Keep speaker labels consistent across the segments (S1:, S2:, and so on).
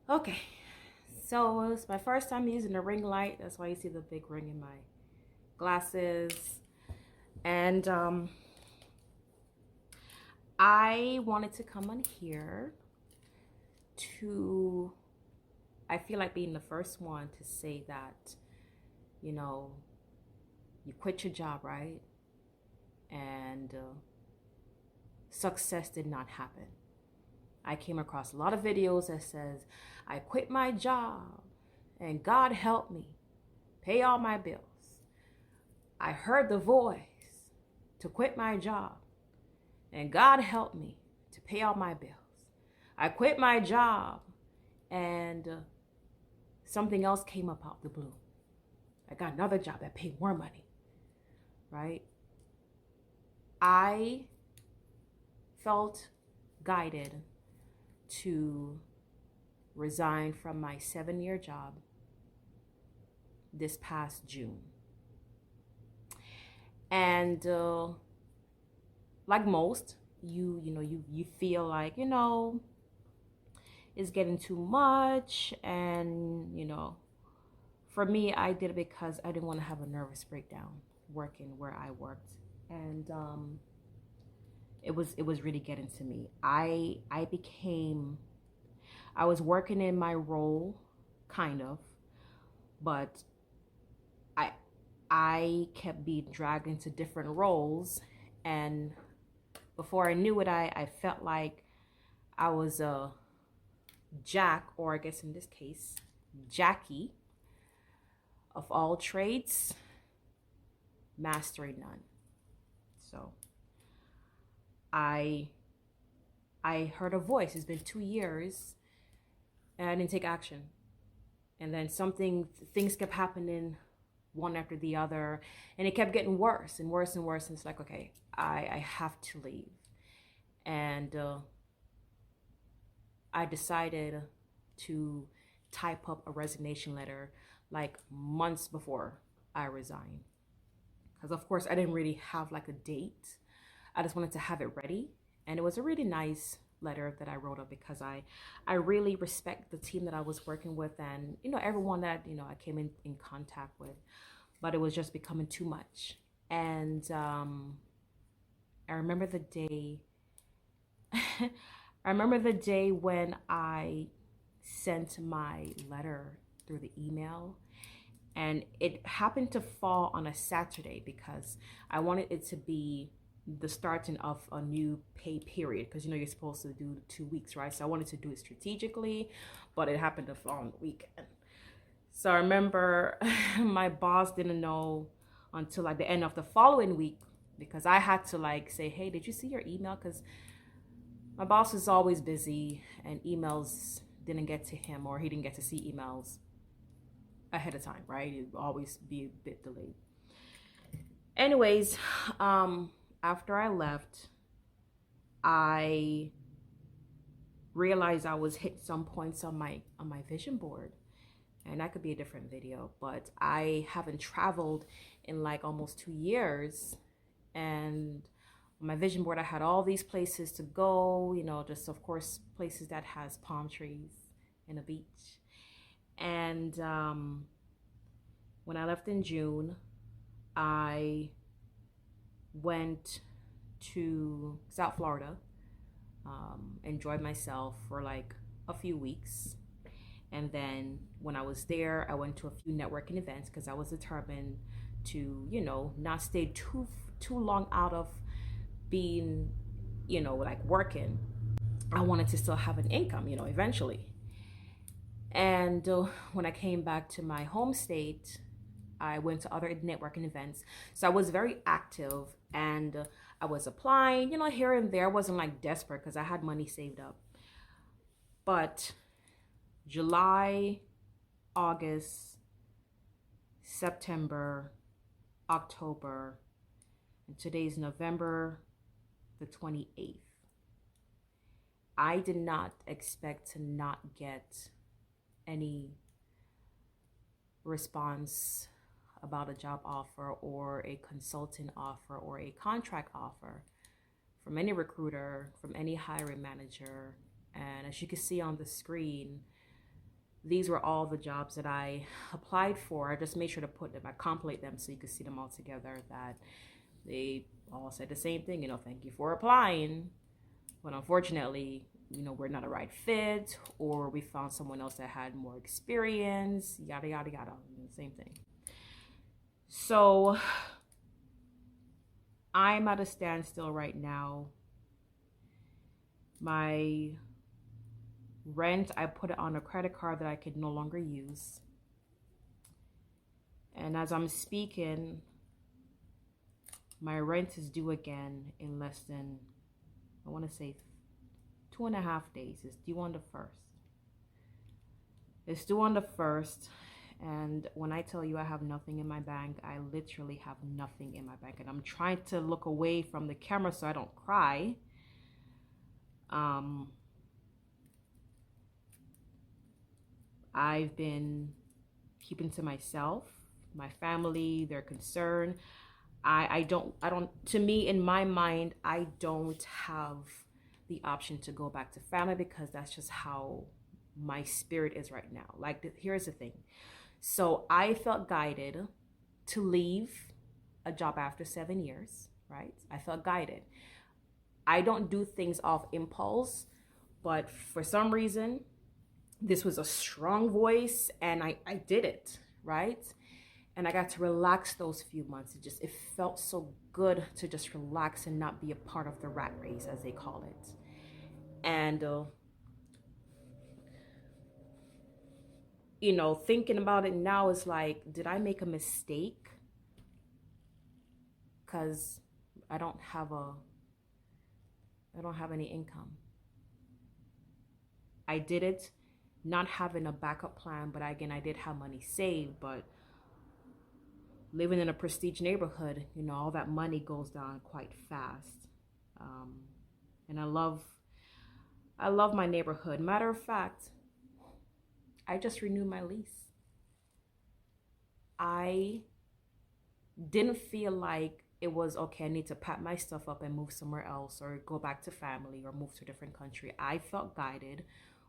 S1: Okay, so it's my first time using the ring light. That's why you see the big ring in my glasses. And I wanted to come on here to, I feel like being the first one to say that, you know, you quit your job, right? And success did not happen. I came across a lot of videos that says, I quit my job and God helped me pay all my bills. I heard the voice to quit my job and God helped me to pay all my bills. I quit my job and something else came up out the blue. I got another job that paid more money, right? I felt guided to resign from my 7-year job this past June. And like most, you feel like, it's getting too much. And, for me, I did it because I didn't want to have a nervous breakdown working where I worked. And it was really getting to me. I was working in my role, kind of, but I I kept being dragged into different roles, and before I knew it, I felt like I was a jack, or I guess in this case, Jackie of all trades, mastering none. So I I heard a voice. It's been 2 years, and I didn't take action. And then things kept happening one after the other, and it kept getting worse and worse and worse. And it's like, okay, I have to leave. And I decided to type up a resignation letter like months before I resigned. Because, of course, I didn't really have like a date. I just wanted to have it ready. And it was a really nice letter that I wrote up because I really respect the team that I was working with, and, everyone that, I came in contact with. But it was just becoming too much. And I remember the day I remember the day when I sent my letter through the email, and it happened to fall on a Saturday because I wanted it to be the starting of a new pay period, because you're supposed to do 2 weeks, right? So I wanted to do it strategically, but it happened to fall on the weekend. So I remember my boss didn't know until like the end of the following week, because I had to like say, hey, did you see your email? Because my boss is always busy and emails didn't get to him, or he didn't get to see emails ahead of time, right? It would always be a bit delayed. Anyways, after I left, I realized I was hit some points on my vision board, and that could be a different video, but I haven't traveled in like almost 2 years. And on my vision board, I had all these places to go, just of course places that has palm trees and a beach. And when I left in June, I went to South Florida, enjoyed myself for like a few weeks. And then when I was there, I went to a few networking events because I was determined to, not stay too long out of being, like working. I wanted to still have an income, eventually. And when I came back to my home state, I went to other networking events. So I was very active, and I was applying, here and there. I wasn't like desperate because I had money saved up. But July, August, September, October, and today's November the 28th. I did not expect to not get any response about a job offer or a consulting offer or a contract offer from any recruiter, from any hiring manager. And as you can see on the screen, these were all the jobs that I applied for. I just made sure to put them, I compilate them so you could see them all together, that they all said the same thing, thank you for applying. But unfortunately, we're not a right fit, or we found someone else that had more experience, yada, yada, yada, same thing. So I'm at a standstill right now. My rent, I put it on a credit card that I could no longer use. And as I'm speaking, my rent is due again in less than, I want to say 2.5 days. It's due on the 1st. It's due on the 1st. And when I tell you I have nothing in my bank, I literally have nothing in my bank. And I'm trying to look away from the camera so I don't cry. I've been keeping to myself, my family, their concern. I don't, to me, in my mind, I don't have the option to go back to family, because that's just how my spirit is right now. Like, here's the thing. So I felt guided to leave a job after 7 years, right? I felt guided. I don't do things off impulse, but for some reason, this was a strong voice and I did it, right? And I got to relax those few months. It felt so good to just relax and not be a part of the rat race, as they call it. And, thinking about it now is like, did I make a mistake? Because I don't have any income. I did it not having a backup plan, but again, I did have money saved, but living in a prestige neighborhood, all that money goes down quite fast. And I love my neighborhood. Matter of fact, I just renewed my lease. I didn't feel like it was okay, I need to pack my stuff up and move somewhere else or go back to family or move to a different country. I felt guided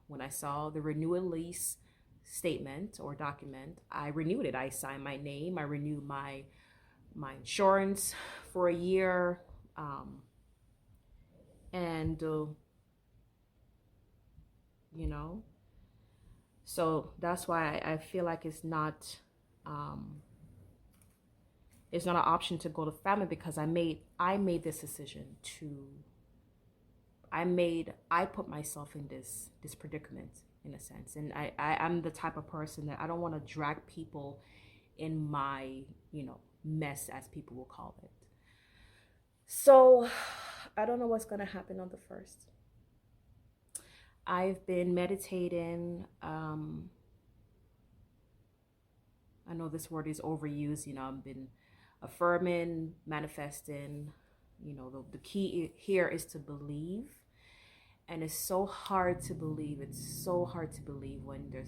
S1: when I saw the renewal lease statement or document. I renewed it. I signed my name. I renewed my insurance for a year. So that's why I feel like it's not an option to go to family, because I made this decision I put myself in this predicament, in a sense. And I'm the type of person that I don't want to drag people in my, mess, as people will call it. So I don't know what's going to happen on the 1st. I've been meditating. I know this word is overused. I've been affirming, manifesting. The key here is to believe. And it's so hard to believe. It's so hard to believe when you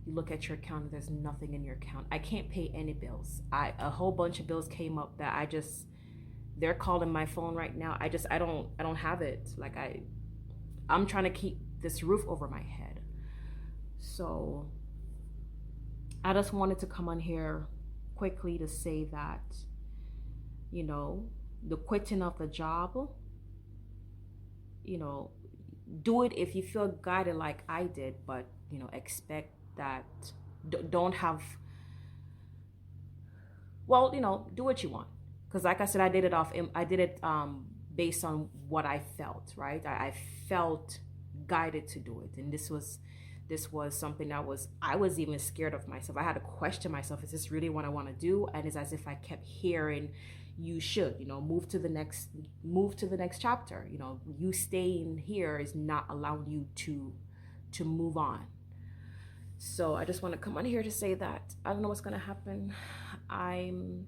S1: look at your account and there's nothing in your account. I can't pay any bills. A whole bunch of bills came up that they're calling my phone right now. I don't have it. Like I'm trying to keep this roof over my head. So I just wanted to come on here quickly to say that, the quitting of the job, do it if you feel guided like I did, but expect that, don't have, well, do what you want, because like I said, I did it based on what I felt, right? I felt guided to do it, and this was something that I was even scared of myself. I had to question myself, is this really what I want to do? And it's as if I kept hearing, you should, move to the next chapter. You staying here is not allowing you to move on. So I just want to come on here to say that I don't know what's going to happen. I'm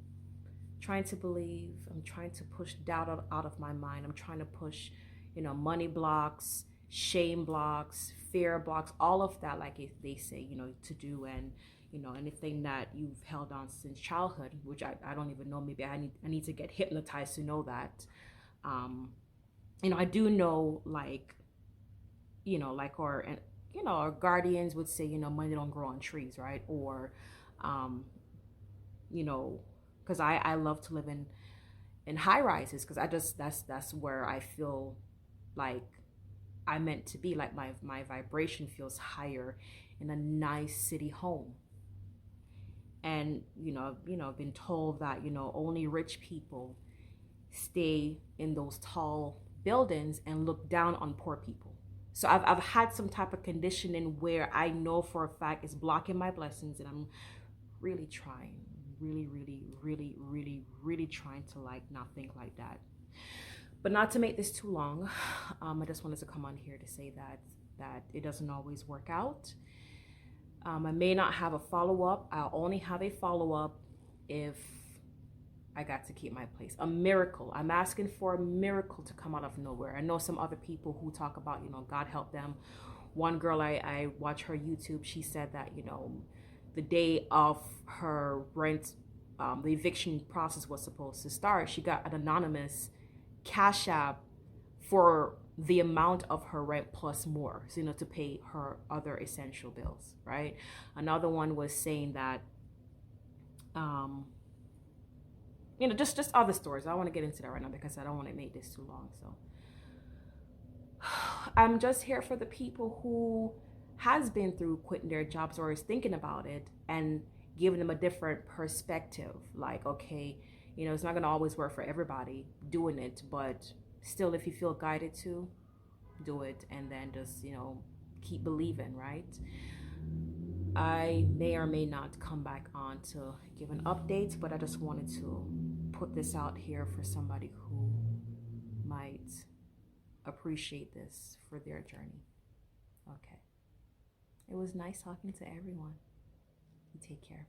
S1: trying to believe. I'm trying to push doubt out of my mind. I'm trying to push, money blocks, shame blocks, fear blocks, all of that, like they say, to do. And anything that you've held on since childhood, which I don't even know. Maybe I need to get hypnotized to know that. I do know, like, our guardians would say, money don't grow on trees, right? Or, um, you know, because I love to live in high rises because that's where I feel like I meant to be. Like my vibration feels higher in a nice city home. And I've been told that only rich people stay in those tall buildings and look down on poor people. So I've had some type of conditioning where I know for a fact it's blocking my blessings, and I'm really trying, really, really, really, really, really trying to like not think like that. But not to make this too long, I just wanted to come on here to say that it doesn't always work out. I may not have a follow up. I'll only have a follow up if I got to keep my place. A miracle. I'm asking for a miracle to come out of nowhere. I know some other people who talk about, God help them. One girl I watch her YouTube, she said that, the day of her rent, the eviction process was supposed to start, she got an anonymous cash app for the amount of her rent plus more, so, to pay her other essential bills, right? Another one was saying that, just other stories. I don't want to get into that right now because I don't want to make this too long. So I'm just here for the people who has been through quitting their jobs or is thinking about it, and giving them a different perspective. Like, okay, it's not going to always work for everybody doing it, but still, if you feel guided to do it, and then just, keep believing, right? I may or may not come back on to give an update, but I just wanted to put this out here for somebody who might appreciate this for their journey. Okay. It was nice talking to everyone. You take care.